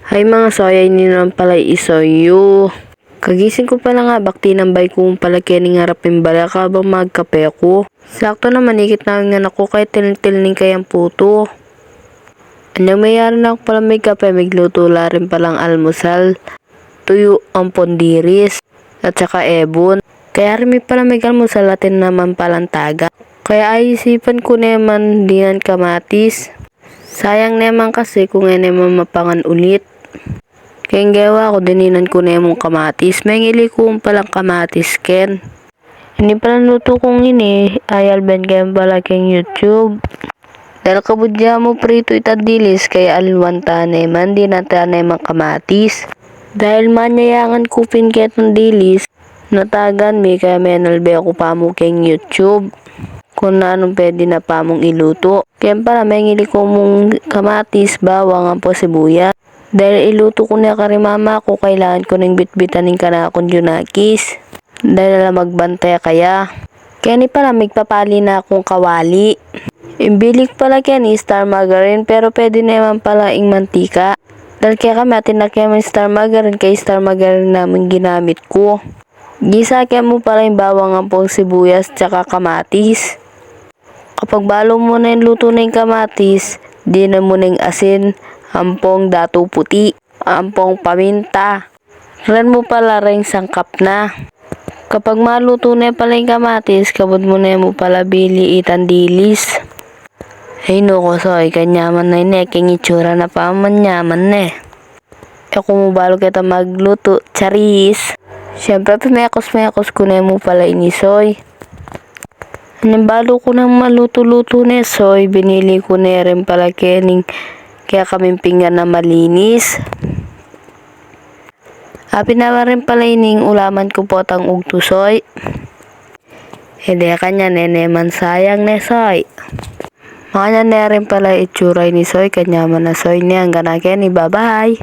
Hay mga soy, ay naman pala isoyo. Kagising ko pala nga, bakti ng bay kong pala kining harapin bala ka bang magkape ako. Sakto naman, ikit na nga ako kay tilning kayang puto. Ano mayroon na ako pala may kape, magluto la rin palang almusal. Tuyo ang pondiris at saka ebon. Kaya rin may pala may almusal atin naman palang taga. Kaya ay isipan ko naman dinan kamatis. Sayang naman kasi kung nga naman mapangan ulit. Kaya gawa ko dininan ko naman kamatis. May ngili ko palang kamatis ken. Hindi pala luto kong ini ay alben kaya pala keng YouTube. Dahil kabudya mo prito itadilis kaya alwanta naman di natin naman kamatis. Dahil manyayangan kupin kaya itong dilis, natagan mi kaya may nalbe ako pa mo keng YouTube. Kung na anong pwede na pa mong iluto. Kaya para may ngili ko mong kamatis, bawang ang po sibuyas. Dahil iluto ko na karimama ko, kailangan ko ng bitbitanin ka na akong junakis. Dahil na magbantay kaya. Kaya ni pala magpapali na akong kawali. Imbilik pala kaya ni Star Margarine pero pwede naman pala ing mantika. Dahil kaya kami atin na kaya may Star Margarine kay Star Margarine namin ginamit ko. Gisa kaya mo pala yung bawang ang pong sibuyas tsaka kamatis. Kapag balo mo na yung luto na yung kamatis, di na mo na yung asin, ampong dato puti, ampong paminta. Ren mo pala rin sangkap na. Kapag maluto na pala yung kamatis, kabod mo na mo pala bili itandilis. Ay no ko soy, kanyaman na yun king itsura na pa manyaman na Ako mo balo kita magluto, charis. Siyempre pamekos ko na mo pala inisoy. Balo ko nang maluto-luto na soy, binili ko na rin pala kening kaya kaming pinggan na malinis. Pinawa rin pala ining ulaman ko po tang ugtusoy. Hindi kanya neneman sayang na soy. Makanya na rin pala itsura ni soy, kanya man na soy niya. Hanggang na bye bye.